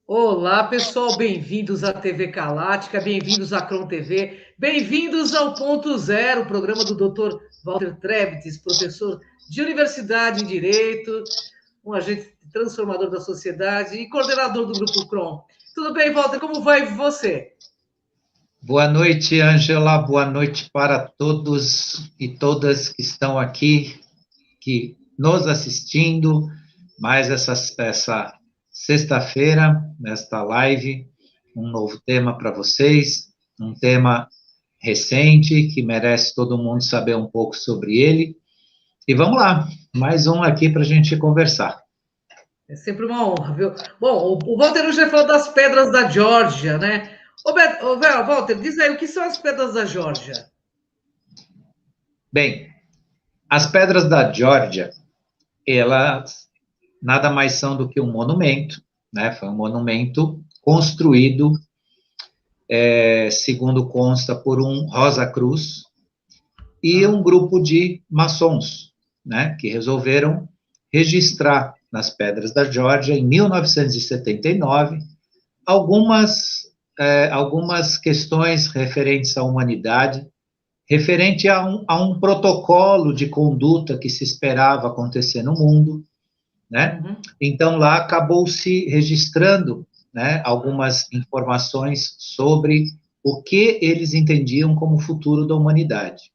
Olá, pessoal, bem-vindos à TV Calática, bem-vindos à Cron TV, bem-vindos ao Ponto Zero, programa do Dr. Walter Trebtes, professor de Universidade em Direito, um agente transformador da sociedade e coordenador do Grupo Cron. Tudo bem, Walter? Como vai você? Boa noite, Ângela. Boa noite para todos e todas que estão aqui, que nos assistindo. Mais essa sexta-feira, nesta live, um novo tema para vocês, um tema recente que merece todo mundo saber um pouco sobre ele. E vamos lá, mais um aqui para a gente conversar. É sempre uma honra, viu? Bom, o Walter hoje vai falar das pedras da Geórgia, né? Walter, diz aí, o que são as pedras da Geórgia? Bem, as pedras da Geórgia, elas nada mais são do que um monumento, né? Foi um monumento construído, segundo consta, por um Rosa Cruz e um grupo de maçons, né? Que resolveram registrar nas pedras da Geórgia, em 1979, algumas questões referentes à humanidade, referente a um protocolo de conduta que se esperava acontecer no mundo, né? Uhum. Então, lá acabou se registrando, né, algumas informações sobre o que eles entendiam como o futuro da humanidade.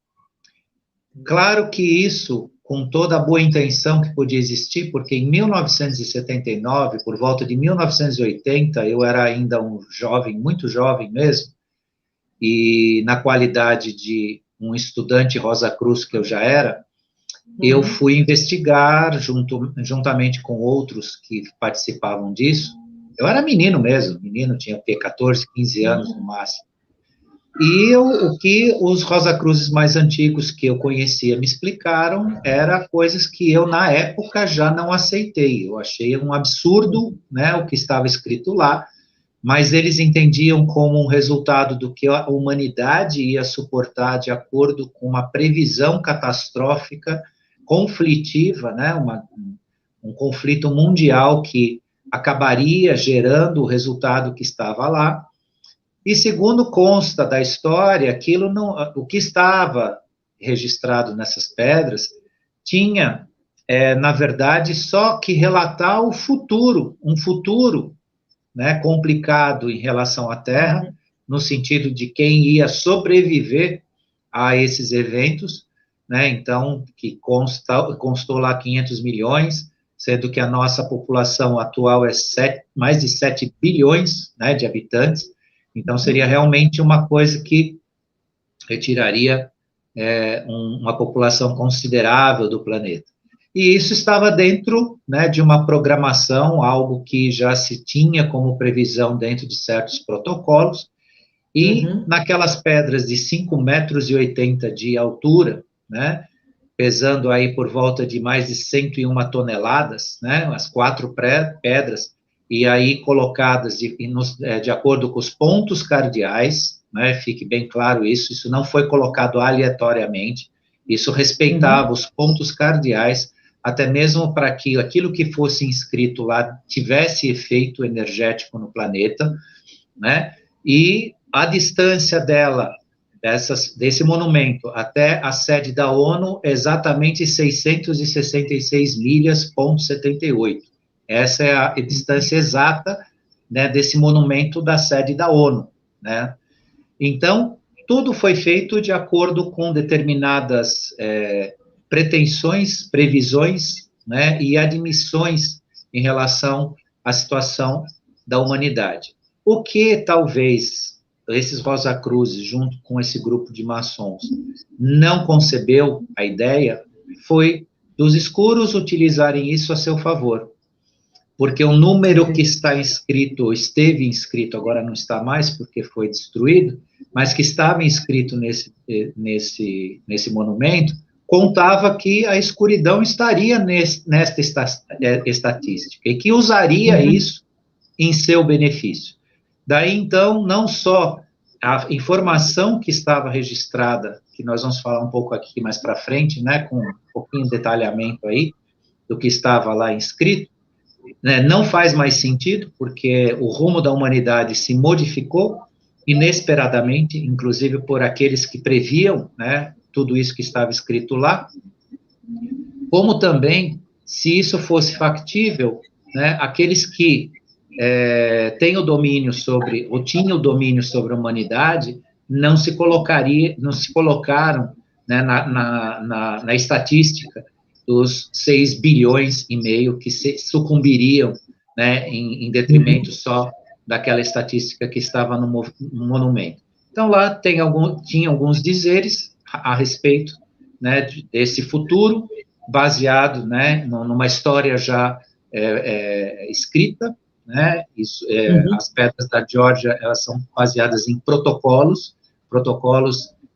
Claro que isso, com toda a boa intenção que podia existir, porque em 1979, por volta de 1980, eu era ainda um jovem, muito jovem mesmo, e na qualidade de um estudante Rosa Cruz que eu já era, eu fui investigar, juntamente com outros que participavam disso. Eu era menino mesmo, menino, tinha o quê? 14, 15 anos no máximo. E o que os Rosa Cruzes mais antigos que eu conhecia me explicaram era coisas que eu, na época, já não aceitei. Eu achei um absurdo, né, o que estava escrito lá, mas eles entendiam como um resultado do que a humanidade ia suportar de acordo com uma previsão catastrófica, conflitiva, né, um conflito mundial que acabaria gerando o resultado que estava lá. E segundo consta da história, aquilo não, o que estava registrado nessas pedras tinha, na verdade, só que relatar o futuro, um futuro, né, complicado em relação à Terra, no sentido de quem ia sobreviver a esses eventos, né, então, que constou lá 500 milhões, sendo que a nossa população atual é mais de 7 bilhões, né, de habitantes, então seria realmente uma coisa que retiraria uma população considerável do planeta. E isso estava dentro, né, de uma programação, algo que já se tinha como previsão dentro de certos protocolos, e naquelas pedras de 5,80 metros de altura, né, pesando aí por volta de mais de 101 toneladas, né, as 4 pedras, e aí colocadas de acordo com os pontos cardeais, né, fique bem claro isso não foi colocado aleatoriamente, isso respeitava os pontos cardeais, até mesmo para que aquilo que fosse inscrito lá tivesse efeito energético no planeta, né, e a distância desse monumento até a sede da ONU é exatamente 666 milhas, ponto 78. Essa é a distância exata, né, desse monumento da sede da ONU, né? Então, tudo foi feito de acordo com determinadas pretensões, previsões, né, e admissões em relação à situação da humanidade. O que talvez esses Rosa Cruzes, junto com esse grupo de maçons, não concebeu a ideia foi dos escuros utilizarem isso a seu favor. Porque o número que está inscrito, ou esteve inscrito, agora não está mais porque foi destruído, mas que estava inscrito nesse monumento, contava que a escuridão estaria nesta estatística, e que usaria isso em seu benefício. Daí, então, não só a informação que estava registrada, que nós vamos falar um pouco aqui mais para frente, né, com um pouquinho de detalhamento aí, do que estava lá inscrito, né, não faz mais sentido, porque o rumo da humanidade se modificou inesperadamente, inclusive por aqueles que previam, né, tudo isso que estava escrito lá, como também, se isso fosse factível, né, aqueles que têm o domínio sobre, ou tinham o domínio sobre a humanidade, não se colocaram, né, na estatística dos 6 bilhões e meio que sucumbiriam, né, em detrimento só daquela estatística que estava no monumento. Então, lá tinha alguns dizeres a respeito, né, desse futuro, baseado, né, numa história já escrita, né, as pedras da Geórgia, elas são baseadas em protocolos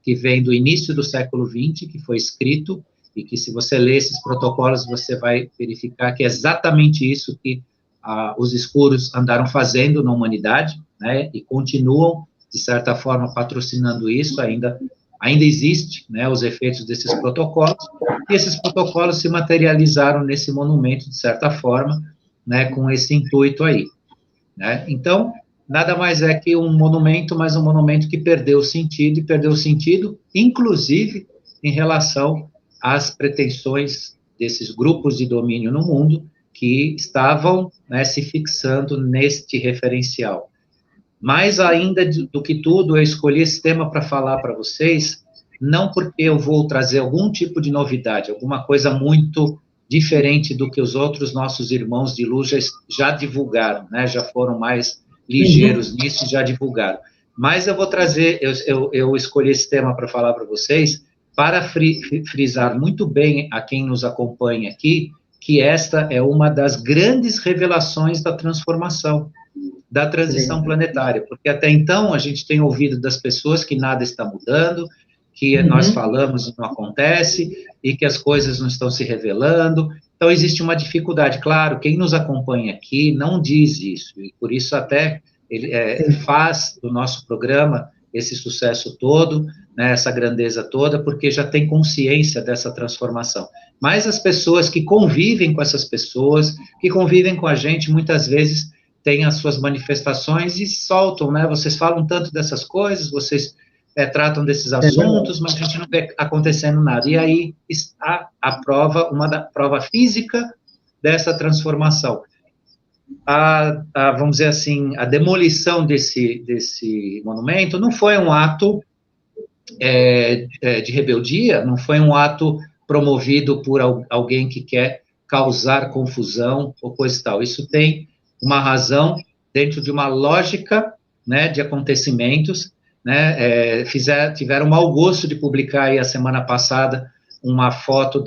que vêm do início do século XX, que foi escrito, e que se você ler esses protocolos, você vai verificar que é exatamente isso que os escuros andaram fazendo na humanidade, né, e continuam, de certa forma, patrocinando isso, ainda existe, né, os efeitos desses protocolos, e esses protocolos se materializaram nesse monumento, de certa forma, né, com esse intuito aí, né. Então, nada mais é que um monumento, mas um monumento que perdeu o sentido, inclusive, em relação às pretensões desses grupos de domínio no mundo, que estavam, né, se fixando neste referencial. Mais ainda do que tudo, eu escolhi esse tema para falar para vocês, não porque eu vou trazer algum tipo de novidade, alguma coisa muito diferente do que os outros nossos irmãos de luz já divulgaram, né, já foram mais ligeiros nisso, já divulgaram. Mas eu vou trazer, eu escolhi esse tema para falar para vocês, para frisar muito bem a quem nos acompanha aqui, que esta é uma das grandes revelações da transformação, da transição planetária, porque até então a gente tem ouvido das pessoas que nada está mudando, que nós falamos e não acontece, e que as coisas não estão se revelando. Então, existe uma dificuldade. Claro, quem nos acompanha aqui não diz isso, e por isso até ele faz do nosso programa esse sucesso todo, né, essa grandeza toda, porque já tem consciência dessa transformação. Mas as pessoas que convivem com essas pessoas, que convivem com a gente, muitas vezes têm as suas manifestações e soltam, né? Vocês falam tanto dessas coisas, vocês tratam desses assuntos, mas a gente não vê acontecendo nada. E aí está a prova, prova física dessa transformação. Vamos dizer assim, a demolição desse monumento não foi um ato de rebeldia, não foi um ato promovido por alguém que quer causar confusão ou coisa e tal. Isso tem uma razão dentro de uma lógica, né, de acontecimentos, né, tiveram o mau gosto de publicar aí a semana passada uma foto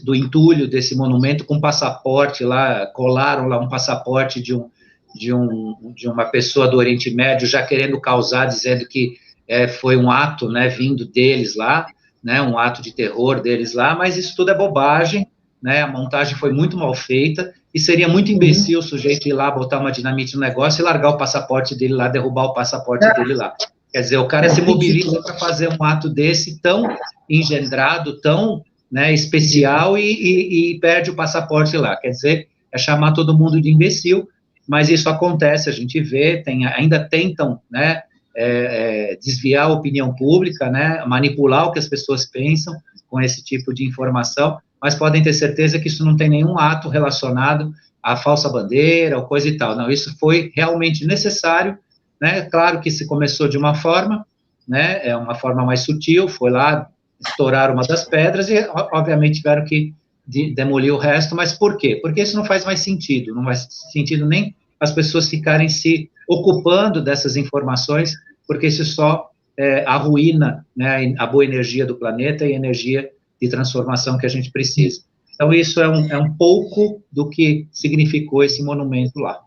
do entulho desse monumento com passaporte lá, colaram lá um passaporte de uma pessoa do Oriente Médio já querendo causar, dizendo que foi um ato, né, vindo deles lá, né, um ato de terror deles lá, mas isso tudo é bobagem, né, a montagem foi muito mal feita, e seria muito imbecil o sujeito ir lá, botar uma dinamite no negócio e largar o passaporte dele lá, derrubar o passaporte dele lá. Quer dizer, o cara se mobiliza para fazer um ato desse tão engendrado, tão, né, especial, e perde o passaporte lá. Quer dizer, é chamar todo mundo de imbecil, mas isso acontece, a gente vê, ainda tentam, né, desviar a opinião pública, né, manipular o que as pessoas pensam com esse tipo de informação, mas podem ter certeza que isso não tem nenhum ato relacionado à falsa bandeira ou coisa e tal. Não, isso foi realmente necessário, né? Claro que se começou de uma forma, né, uma forma mais sutil, foi lá estourar uma das pedras e, obviamente, tiveram que demolir o resto, mas por quê? Porque isso não faz mais sentido, não faz sentido nem as pessoas ficarem se ocupando dessas informações, porque isso só arruína, né, a boa energia do planeta e a energia de transformação que a gente precisa. Então, isso é um pouco do que significou esse monumento lá.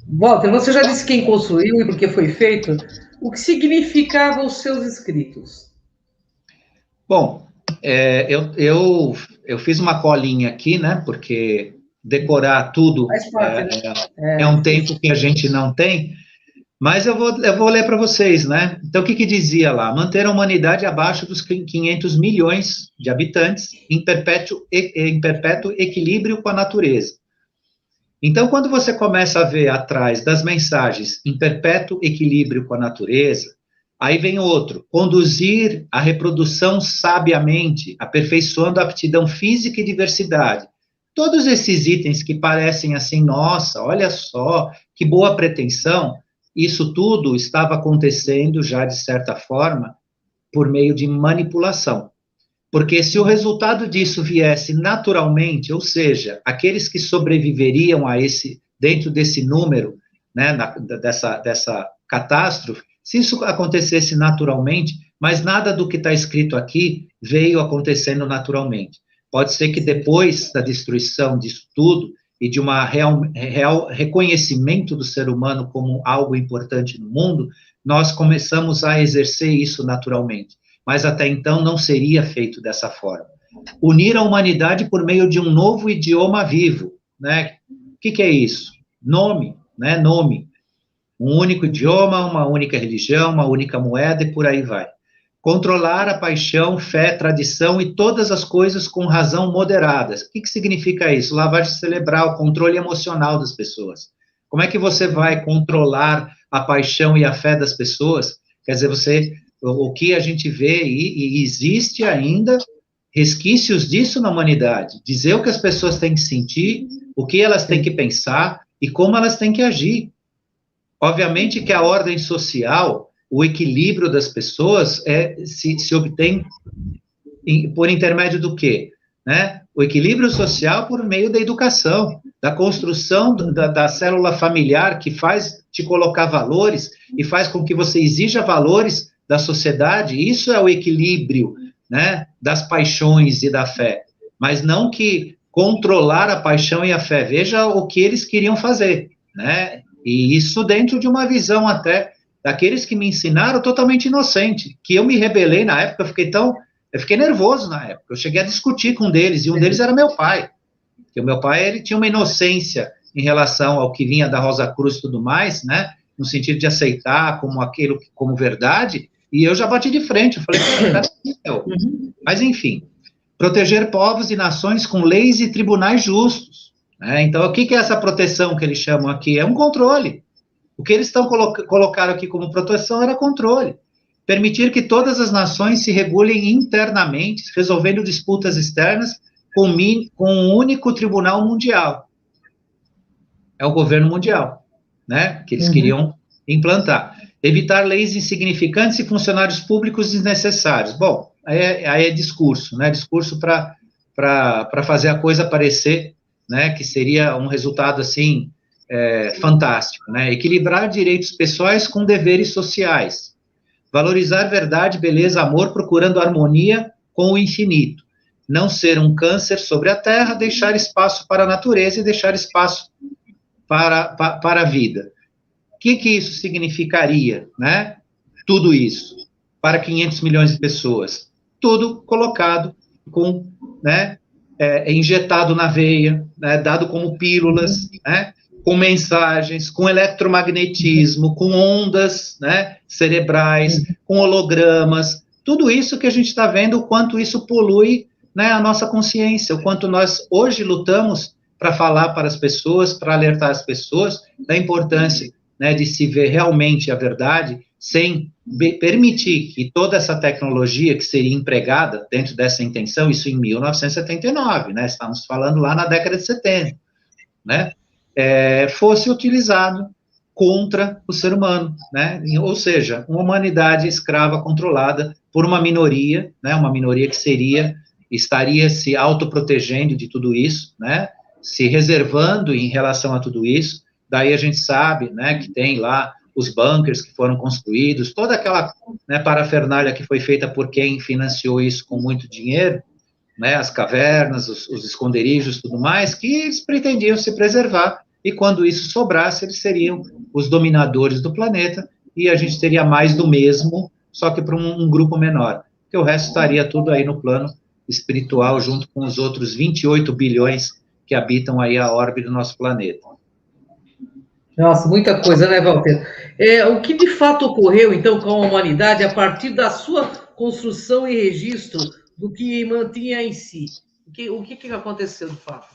Walter, você já disse quem construiu e por que foi feito. O que significavam os seus escritos? Bom, eu fiz uma colinha aqui, né, porque decorar tudo é um tempo que a gente não tem, mas eu vou ler para vocês, né? Então, o que dizia lá? Manter a humanidade abaixo dos 500 milhões de habitantes em perpétuo equilíbrio com a natureza. Então, quando você começa a ver atrás das mensagens em perpétuo equilíbrio com a natureza, aí vem outro, conduzir a reprodução sabiamente, aperfeiçoando a aptidão física e diversidade. Todos esses itens que parecem assim, nossa, olha só, que boa pretensão, isso tudo estava acontecendo já, de certa forma, por meio de manipulação. Porque se o resultado disso viesse naturalmente, ou seja, aqueles que sobreviveriam a dentro desse número, né, dessa catástrofe, se isso acontecesse naturalmente, mas nada do que está escrito aqui veio acontecendo naturalmente. Pode ser que depois da destruição disso tudo e de uma real reconhecimento do ser humano como algo importante no mundo, nós começamos a exercer isso naturalmente. Mas até então não seria feito dessa forma. Unir a humanidade por meio de um novo idioma vivo, né? O que é isso? Nome, né? Nome. Um único idioma, uma única religião, uma única moeda e por aí vai. Controlar a paixão, fé, tradição e todas as coisas com razão moderadas. O que significa isso? Lavagem cerebral, controle emocional das pessoas. Como é que você vai controlar a paixão e a fé das pessoas? Quer dizer, o que a gente vê, e existe ainda resquícios disso na humanidade. Dizer o que as pessoas têm que sentir, o que elas têm que pensar e como elas têm que agir. Obviamente que a ordem social, o equilíbrio das pessoas se obtém por intermédio do quê? Né? O equilíbrio social por meio da educação, da construção da célula familiar que faz te colocar valores e faz com que você exija valores da sociedade. Isso é o equilíbrio, né, das paixões e da fé. Mas não que controlar a paixão e a fé. Veja o que eles queriam fazer, né? E isso dentro de uma visão até daqueles que me ensinaram totalmente inocente, que eu me rebelei na época, eu fiquei nervoso na época, eu cheguei a discutir com um deles, e um deles era meu pai, porque o meu pai, ele tinha uma inocência em relação ao que vinha da Rosa Cruz e tudo mais, né, no sentido de aceitar como aquilo, como verdade, e eu já bati de frente, eu falei, mas enfim, proteger povos e nações com leis e tribunais justos, né? Então, o que é essa proteção que eles chamam aqui? É um controle. O que eles colocaram aqui como proteção era controle. Permitir que todas as nações se regulem internamente, resolvendo disputas externas com um único tribunal mundial. É o governo mundial, né? Que eles queriam implantar. Evitar leis insignificantes e funcionários públicos desnecessários. Bom, aí é discurso, né? Discurso para fazer a coisa parecer, né, que seria um resultado, assim, fantástico, né? Equilibrar direitos pessoais com deveres sociais. Valorizar verdade, beleza, amor, procurando harmonia com o infinito. Não ser um câncer sobre a terra, deixar espaço para a natureza e deixar espaço para a vida. O que isso significaria, né? Tudo isso, para 500 milhões de pessoas. Tudo colocado com, né, injetado na veia, né, dado como pílulas, né, com mensagens, com eletromagnetismo, com ondas, né, cerebrais, com hologramas, tudo isso que a gente está vendo, o quanto isso polui, né, a nossa consciência, o quanto nós hoje lutamos para falar para as pessoas, para alertar as pessoas da importância, né, de se ver realmente a verdade, sem permitir que toda essa tecnologia que seria empregada dentro dessa intenção, isso em 1979, né, estamos falando lá na década de 70, né, fosse utilizado contra o ser humano, né, ou seja, uma humanidade escrava controlada por uma minoria, né, uma minoria que estaria se autoprotegendo de tudo isso, né, se reservando em relação a tudo isso. Daí a gente sabe, né, que tem lá os bunkers que foram construídos, toda aquela, né, parafernália que foi feita por quem financiou isso com muito dinheiro, né, as cavernas, os esconderijos, tudo mais, que eles pretendiam se preservar, e quando isso sobrasse, eles seriam os dominadores do planeta, e a gente teria mais do mesmo, só que para um grupo menor, porque o resto estaria tudo aí no plano espiritual, junto com os outros 28 bilhões que habitam aí a órbita do nosso planeta. Nossa, muita coisa, né, Walter? O que de fato ocorreu, então, com a humanidade a partir da sua construção e registro do que mantinha em si? O que aconteceu, de fato?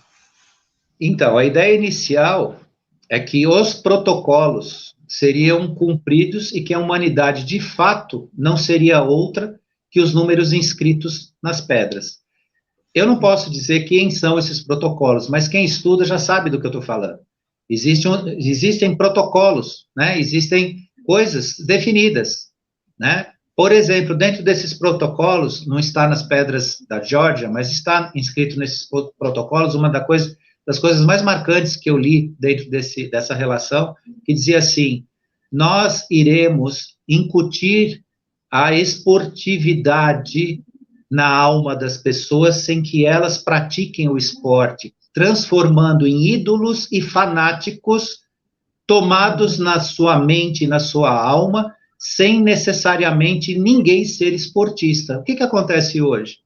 Então, a ideia inicial é que os protocolos seriam cumpridos e que a humanidade, de fato, não seria outra que os números inscritos nas pedras. Eu não posso dizer quem são esses protocolos, mas quem estuda já sabe do que eu estou falando. Existem protocolos, né? Existem coisas definidas, né? Por exemplo, dentro desses protocolos, não está nas pedras da Geórgia, mas está inscrito nesses protocolos, uma das coisas mais marcantes que eu li dentro dessa relação, que dizia assim: nós iremos incutir a esportividade na alma das pessoas sem que elas pratiquem o esporte, transformando em ídolos e fanáticos tomados na sua mente e na sua alma, sem necessariamente ninguém ser esportista. O que acontece hoje?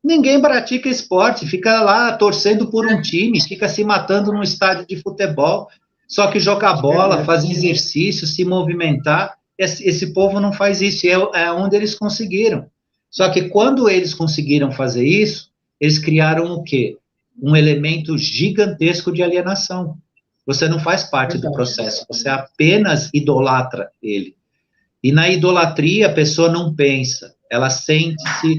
Ninguém pratica esporte, fica lá torcendo por um time, fica se matando num estádio de futebol, só que jogar bola, fazer exercício, se movimentar, esse povo não faz isso, é onde eles conseguiram. Só que quando eles conseguiram fazer isso, eles criaram o quê? Um elemento gigantesco de alienação. Você não faz parte do processo, você apenas idolatra ele. E na idolatria, a pessoa não pensa, ela sente-se,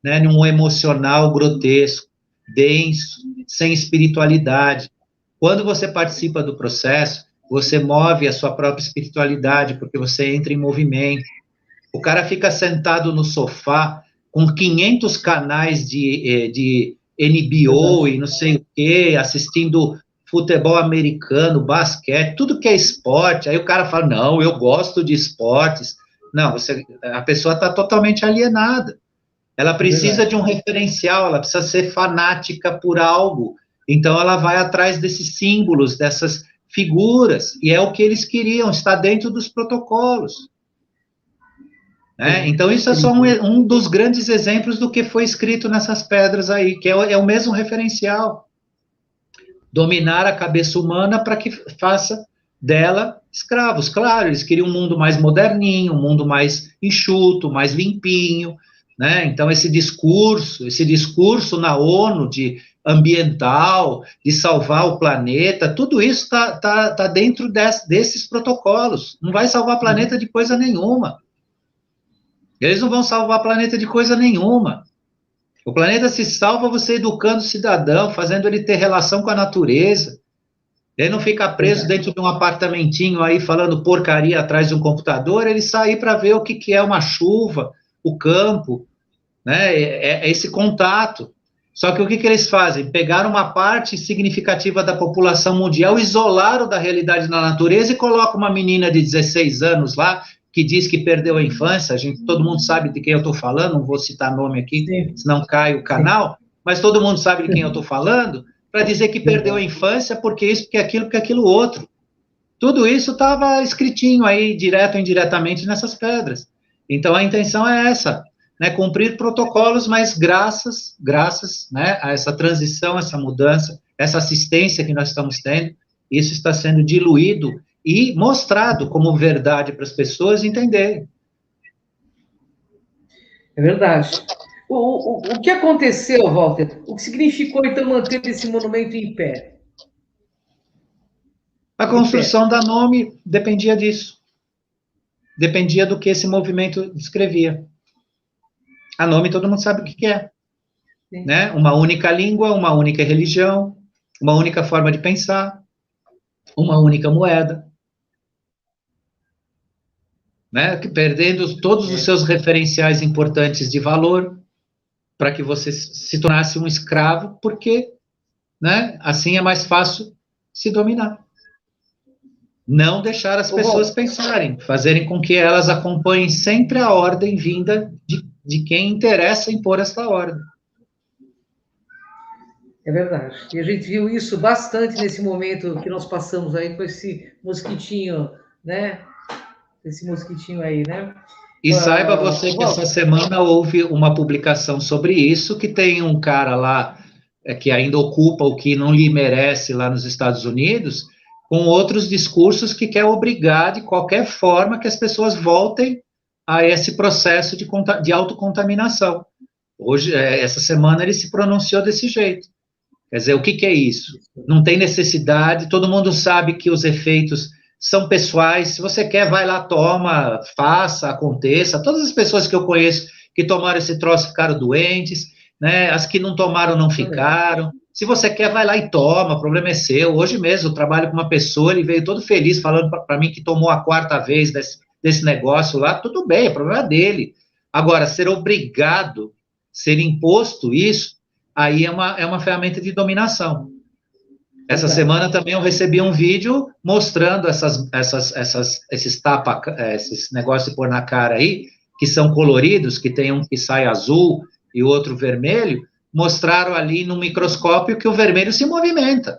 né, num emocional grotesco, denso, sem espiritualidade. Quando você participa do processo, você move a sua própria espiritualidade, porque você entra em movimento. O cara fica sentado no sofá com 500 canais de NBO e não sei o quê, assistindo futebol americano, basquete, tudo que é esporte. Aí o cara fala, não, eu gosto de esportes. Não, a pessoa está totalmente alienada. Ela precisa de um referencial, ela precisa ser fanática por algo. Então, ela vai atrás desses símbolos, dessas figuras, e é o que eles queriam, está dentro dos protocolos. Então, isso é só um dos grandes exemplos do que foi escrito nessas pedras aí, que é o mesmo referencial. Dominar a cabeça humana para que faça dela escravos. Claro, eles queriam um mundo mais moderninho, um mundo mais enxuto, mais limpinho, né? Então, esse discurso na ONU de ambiental, de salvar o planeta, tudo isso tá dentro desses protocolos. Não vai salvar o planeta de coisa nenhuma. Eles não vão salvar o planeta de coisa nenhuma. O planeta se salva você educando o cidadão, fazendo ele ter relação com a natureza. Ele não fica preso dentro de um apartamentinho aí falando porcaria atrás de um computador, ele sair para ver o que é uma chuva, o campo, né? É esse contato. Só que o que eles fazem? Pegaram uma parte significativa da população mundial, isolaram da realidade da natureza e colocam uma menina de 16 anos lá, que diz que perdeu a infância, todo mundo sabe de quem eu estou falando, não vou citar nome aqui, senão cai o canal, mas todo mundo sabe de quem eu estou falando, para dizer que perdeu a infância porque isso, porque aquilo outro. Tudo isso estava escritinho aí, direto ou indiretamente, nessas pedras. Então, a intenção é essa, né, cumprir protocolos, mas graças, né, a essa transição, essa mudança, essa assistência que nós estamos tendo, isso está sendo diluído e mostrado como verdade para as pessoas entenderem. É verdade. O que aconteceu, Walter? O que significou, então, manter esse monumento em pé? A construção da Nome dependia disso. Dependia do que esse movimento descrevia. A Nome todo mundo sabe o que é. Né? Uma única língua, uma única religião, uma única forma de pensar, uma única moeda. Né, perdendo todos os seus referenciais importantes de valor, para que você se tornasse um escravo, porque, né, assim é mais fácil se dominar. Não deixar as pessoas pensarem, fazerem com que elas acompanhem sempre a ordem vinda de quem interessa impor essa ordem. É verdade. E a gente viu isso bastante nesse momento que nós passamos aí com esse mosquitinho, né? Esse mosquitinho aí, né? E saiba você que essa semana houve uma publicação sobre isso, que tem um cara lá que ainda ocupa o que não lhe merece lá nos Estados Unidos, com outros discursos que quer obrigar de qualquer forma que as pessoas voltem a esse processo de autocontaminação. Hoje, essa semana, ele se pronunciou desse jeito. Quer dizer, o que que é isso? Não tem necessidade, todo mundo sabe que os efeitos são pessoais, se você quer, vai lá, toma, faça, aconteça. Todas as pessoas que eu conheço que tomaram esse troço ficaram doentes, né? As que não tomaram não ficaram. Se você quer, vai lá e toma, o problema é seu. Hoje mesmo eu trabalho com uma pessoa, ele veio todo feliz falando para mim que tomou a 4ª vez desse negócio lá, tudo bem, é problema dele. Agora, ser obrigado, ser imposto isso, aí é uma ferramenta de dominação. Essa semana também eu recebi um vídeo mostrando esses negócios de pôr na cara aí, que são coloridos, que tem um que sai azul e outro vermelho, mostraram ali no microscópio que o vermelho se movimenta,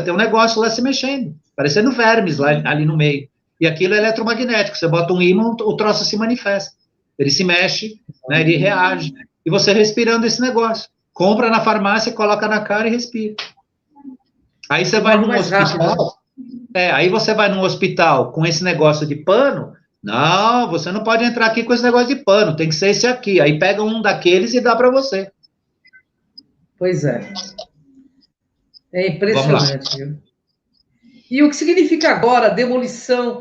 tem um negócio lá se mexendo, parecendo vermes lá, ali no meio. E aquilo é eletromagnético, você bota um ímã, o troço se manifesta. Ele se mexe, né, ele reage. E você respirando esse negócio. Compra na farmácia, coloca na cara e respira. Aí você vai num hospital, aí você vai num hospital com esse negócio de pano, não, você não pode entrar aqui com esse negócio de pano, tem que ser esse aqui. Aí pega um daqueles e dá para você. Pois é. É impressionante, viu? E o que significa agora a demolição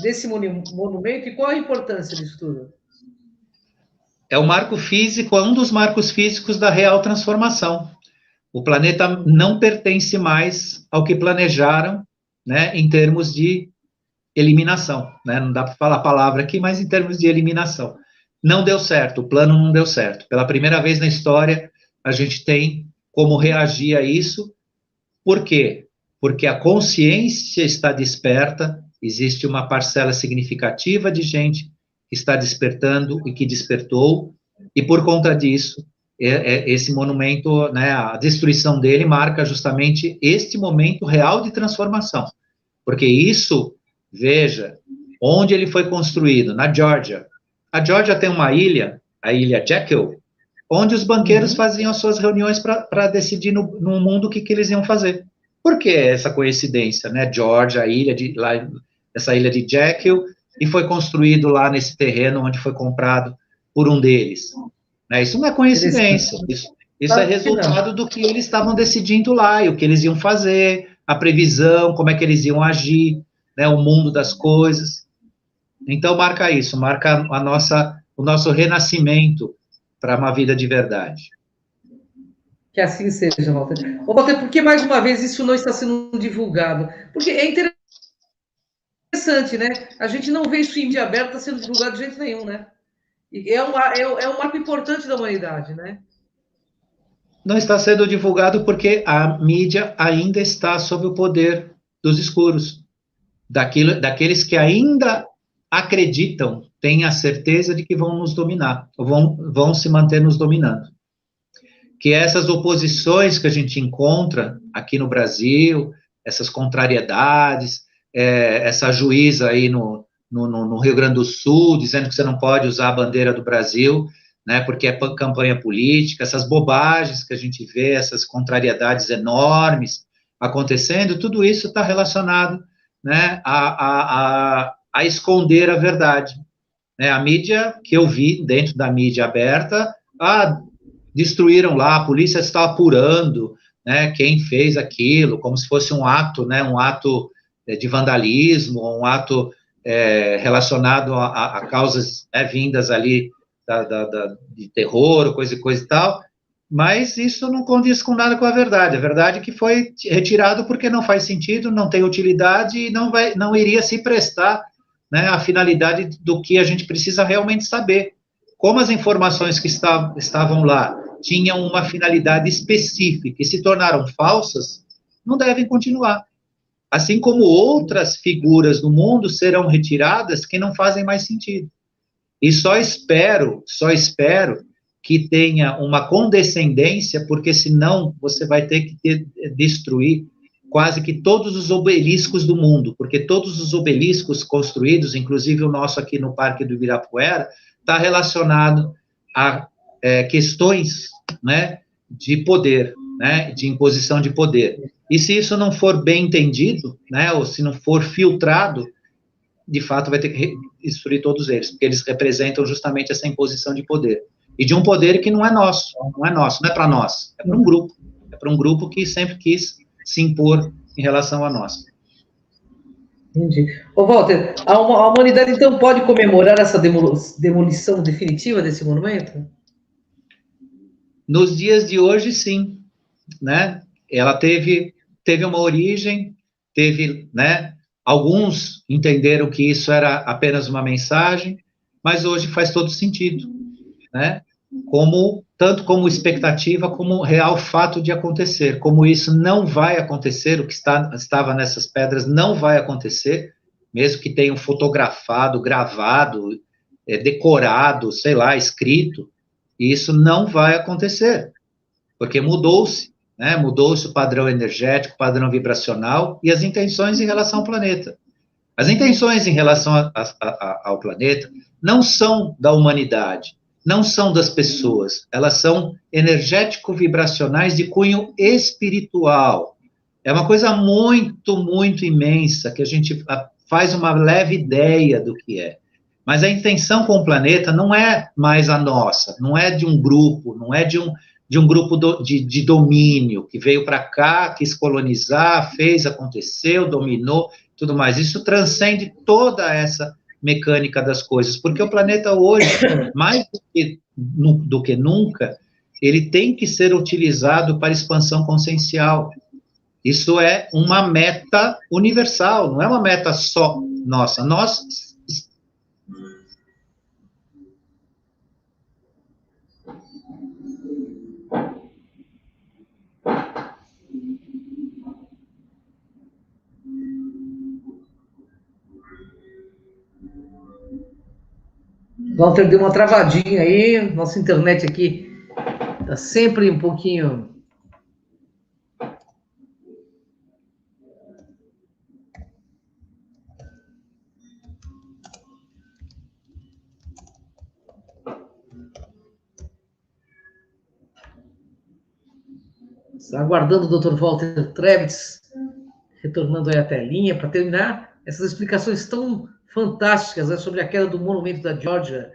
desse monumento e qual a importância disso tudo? É o marco físico, é um dos marcos físicos da real transformação. O planeta não pertence mais ao que planejaram, né, em termos de eliminação, né? Não dá para falar a palavra aqui, mas em termos de eliminação. Não deu certo, o plano não deu certo. Pela primeira vez na história, a gente tem como reagir a isso. Por quê? Porque a consciência está desperta, existe uma parcela significativa de gente que está despertando e que despertou, e por conta disso, esse monumento, né, a destruição dele marca justamente este momento real de transformação. Porque isso, veja, onde ele foi construído, na Geórgia. A Geórgia tem uma ilha, a ilha Jekyll, onde os banqueiros faziam as suas reuniões para decidir no mundo o que eles iam fazer. Por que essa coincidência, né? Geórgia, essa ilha de Jekyll, e foi construído lá nesse terreno onde foi comprado por um deles. Né? Isso não é coincidência, isso é resultado do que eles estavam decidindo lá, e o que eles iam fazer, a previsão, como é que eles iam agir, né, o mundo das coisas. Então, marca isso, marca o nosso renascimento para uma vida de verdade. Que assim seja, Walter. Ô, Walter, por que mais uma vez isso não está sendo divulgado? Porque é interessante, né? A gente não vê isso em mídia aberta sendo divulgado de jeito nenhum, né? E é um marco importante da humanidade, né? Não está sendo divulgado porque a mídia ainda está sob o poder dos escuros, daqueles que ainda acreditam, têm a certeza de que vão nos dominar, vão se manter nos dominando. Que essas oposições que a gente encontra aqui no Brasil, essas contrariedades, essa juíza aí no Rio Grande do Sul, dizendo que você não pode usar a bandeira do Brasil, né, porque é campanha política, essas bobagens que a gente vê, essas contrariedades enormes acontecendo, tudo isso está relacionado, né, a esconder a verdade. Né, a mídia, que eu vi dentro da mídia aberta, destruíram lá, a polícia está apurando, né, quem fez aquilo, como se fosse um ato, né, um ato de vandalismo, um ato relacionado a causas, né, vindas ali de terror, coisa e tal, mas isso não condiz com nada com a verdade é que foi retirado porque não faz sentido, não tem utilidade e não iria se prestar, né, à finalidade do que a gente precisa realmente saber. Como as informações que estavam lá tinham uma finalidade específica e se tornaram falsas, não devem continuar. Assim como outras figuras do mundo serão retiradas que não fazem mais sentido. E só espero que tenha uma condescendência, porque senão você vai ter que destruir quase que todos os obeliscos do mundo, porque todos os obeliscos construídos, inclusive o nosso aqui no Parque do Ibirapuera, está relacionado a questões, né, de poder, né, de imposição de poder. E se isso não for bem entendido, né, ou se não for filtrado, de fato vai ter que destruir todos eles, porque eles representam justamente essa imposição de poder. E de um poder que não é nosso, não é para nós, é para um grupo. para um grupo que sempre quis se impor em relação a nós. Entendi. Ô, Walter, a humanidade, então, pode comemorar essa demolição definitiva desse monumento? Nos dias de hoje, sim, né? Ela teve uma origem, né? Alguns entenderam que isso era apenas uma mensagem, mas hoje faz todo sentido, né? Tanto como expectativa, como real fato de acontecer. Como isso não vai acontecer, o que estava nessas pedras não vai acontecer, mesmo que tenham fotografado, gravado, decorado, sei lá, escrito, isso não vai acontecer, porque mudou-se, né? Mudou-se o padrão energético, o padrão vibracional e as intenções em relação ao planeta. As intenções em relação ao planeta não são da humanidade, não são das pessoas, elas são energético-vibracionais de cunho espiritual. É uma coisa muito, muito imensa, que a gente faz uma leve ideia do que é. Mas a intenção com o planeta não é mais a nossa, não é de um grupo, não é de um grupo de domínio, que veio para cá, quis colonizar, fez, aconteceu, dominou, tudo mais. Isso transcende toda essa mecânica das coisas, porque o planeta hoje, mais do que nunca, ele tem que ser utilizado para expansão consciencial. Isso é uma meta universal, não é uma meta só nossa. Nós Walter deu uma travadinha aí, nossa internet aqui tá sempre um pouquinho. Aguardando o Dr. Walter Trebtes, retornando aí à telinha para terminar essas explicações tão fantásticas, né, sobre a queda do monumento da Geórgia.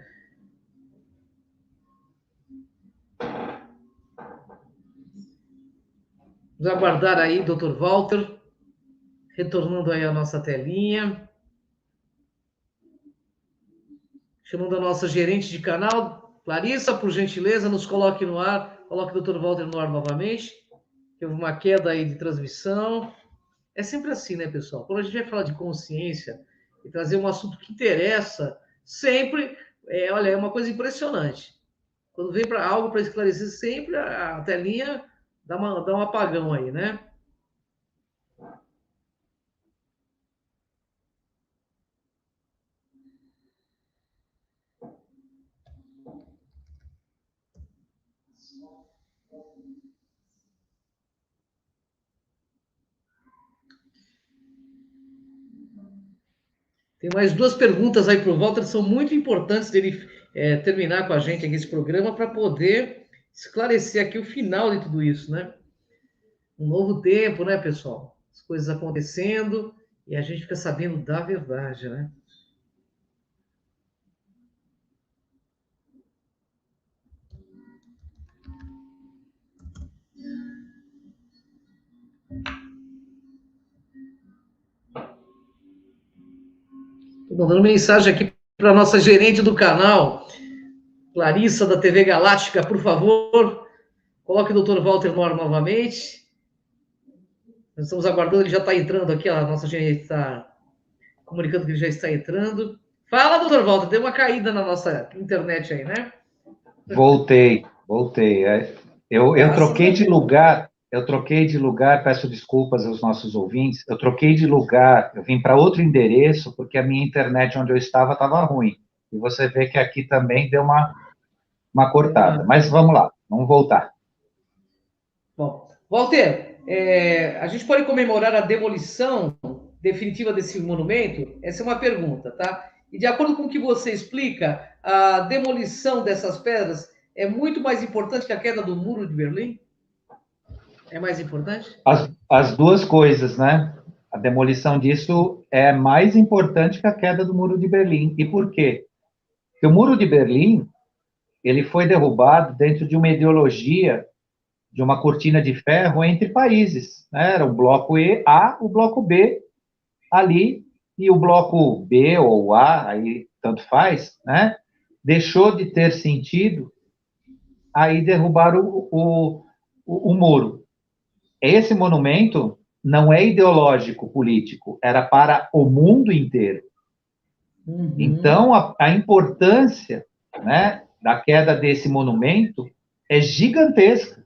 Vamos aguardar aí, Dr. Walter, retornando aí à nossa telinha. Chamando a nossa gerente de canal, Clarissa, por gentileza, nos coloque no ar, coloque o Dr. Walter no ar novamente. Teve uma queda aí de transmissão. É sempre assim, né, pessoal? Quando a gente vai falar de consciência e trazer um assunto que interessa, sempre, olha, é uma coisa impressionante. Quando vem para algo para esclarecer, sempre a telinha dá um apagão aí, né? Tem mais duas perguntas aí para o Walter, são muito importantes dele terminar com a gente aqui esse programa para poder esclarecer aqui o final de tudo isso, né? Um novo tempo, né, pessoal? As coisas acontecendo e a gente fica sabendo da verdade, né? Estou mandando mensagem aqui para a nossa gerente do canal, Clarissa, da TV Galáctica, por favor, coloque o Dr. Walter no ar novamente. Nós estamos aguardando, ele já está entrando aqui, a nossa gerente está comunicando que ele já está entrando. Fala, Dr. Walter, deu uma caída na nossa internet aí, né? Voltei. Eu troquei de lugar, peço desculpas aos nossos ouvintes, eu troquei de lugar, eu vim para outro endereço, porque a minha internet onde eu estava ruim. E você vê que aqui também deu uma cortada. Mas vamos lá, vamos voltar. Bom, Walter, a gente pode comemorar a demolição definitiva desse monumento? Essa é uma pergunta, tá? E de acordo com o que você explica, a demolição dessas pedras é muito mais importante que a queda do Muro de Berlim? É mais importante? As duas coisas, né? A demolição disso é mais importante que a queda do Muro de Berlim. E por quê? Porque o Muro de Berlim, ele foi derrubado dentro de uma ideologia de uma cortina de ferro entre países, né? Era o bloco A, o bloco B ali, e o bloco B ou A, aí tanto faz, né? Deixou de ter sentido, aí derrubaram o muro. Esse monumento não é ideológico político, era para o mundo inteiro. Uhum. Então, a importância, né, da queda desse monumento é gigantesca.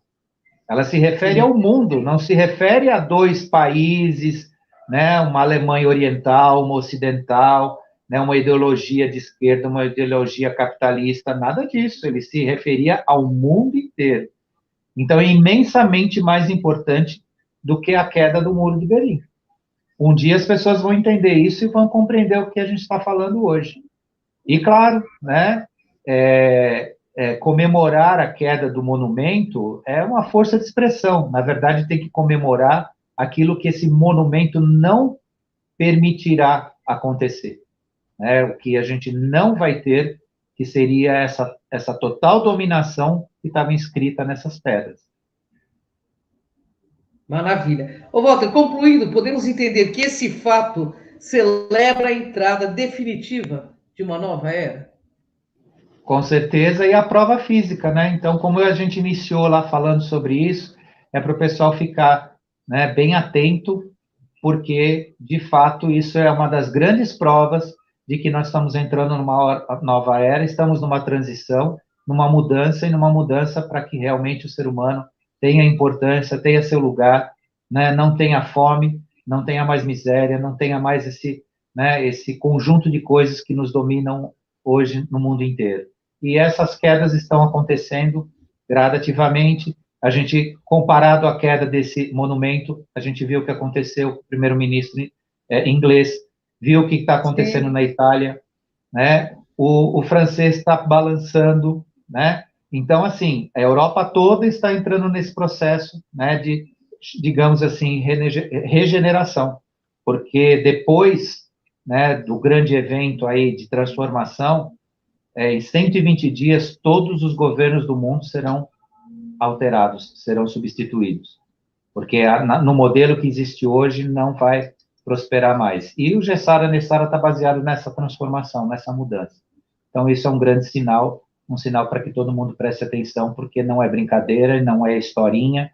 Ela se refere ao mundo, não se refere a dois países, né, uma Alemanha oriental, uma ocidental, né, uma ideologia de esquerda, uma ideologia capitalista, nada disso. Ele se referia ao mundo inteiro. Então, é imensamente mais importante do que a queda do Muro de Berlim. Um dia as pessoas vão entender isso e vão compreender o que a gente está falando hoje. E, claro, né, comemorar a queda do monumento é uma força de expressão. Na verdade, tem que comemorar aquilo que esse monumento não permitirá acontecer. Né? O que a gente não vai ter, que seria essa total dominação que estava inscrita nessas pedras. Maravilha. Ô, Walter, concluindo, podemos entender que esse fato celebra a entrada definitiva de uma nova era? Com certeza, e a prova física, né? Então, como a gente iniciou lá falando sobre isso, é para o pessoal ficar, né, bem atento, porque, de fato, isso é uma das grandes provas de que nós estamos entrando numa nova era, estamos numa transição, numa mudança para que realmente o ser humano tenha importância, tenha seu lugar, né? Não tenha fome, não tenha mais miséria, não tenha mais esse conjunto de coisas que nos dominam hoje no mundo inteiro. E essas quedas estão acontecendo gradativamente. A gente, comparado à queda desse monumento, a gente viu o que aconteceu, o primeiro-ministro inglês, viu o que está acontecendo Sim. na Itália, né? O francês está balançando, né? Então, assim, a Europa toda está entrando nesse processo, né, de, digamos assim, regeneração, porque depois, né, do grande evento aí de transformação, em 120 dias, todos os governos do mundo serão alterados, serão substituídos. Porque no modelo que existe hoje não vai prosperar mais. E o Gessara Nessara está baseado nessa transformação, nessa mudança. Então, isso é um grande sinal, um sinal para que todo mundo preste atenção, porque não é brincadeira, não é historinha,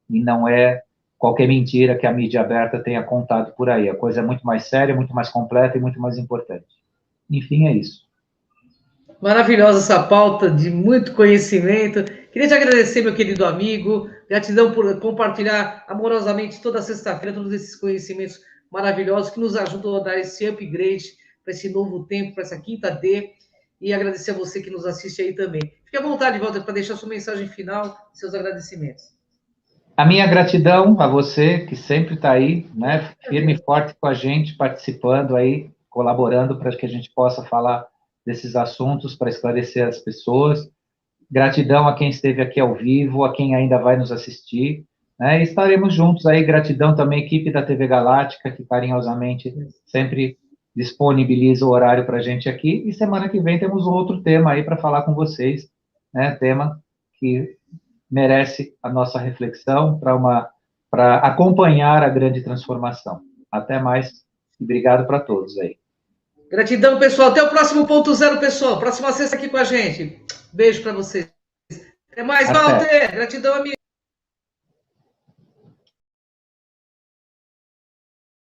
e não é qualquer mentira que a mídia aberta tenha contado por aí. A coisa é muito mais séria, muito mais completa e muito mais importante. Enfim, é isso. Maravilhosa essa pauta de muito conhecimento. Queria te agradecer, meu querido amigo. Gratidão por compartilhar amorosamente toda sexta-feira todos esses conhecimentos maravilhosos que nos ajudam a dar esse upgrade para esse novo tempo, para essa quinta D. E agradecer a você que nos assiste aí também. Fique à vontade, Walter, para deixar sua mensagem final, seus agradecimentos. A minha gratidão a você, que sempre está aí, né, firme e forte com a gente, participando aí, colaborando para que a gente possa falar desses assuntos, para esclarecer as pessoas. Gratidão a quem esteve aqui ao vivo, a quem ainda vai nos assistir, né, e estaremos juntos aí. Gratidão também à equipe da TV Galáctica, que carinhosamente sempre disponibiliza o horário para a gente aqui, e semana que vem temos um outro tema aí para falar com vocês, né, tema que merece a nossa reflexão para acompanhar a grande transformação. Até mais e obrigado para todos aí. Gratidão, pessoal. Até o próximo ponto zero, pessoal. Próxima sexta aqui com a gente. Beijo para vocês. Até mais, Walter. Gratidão, amigo.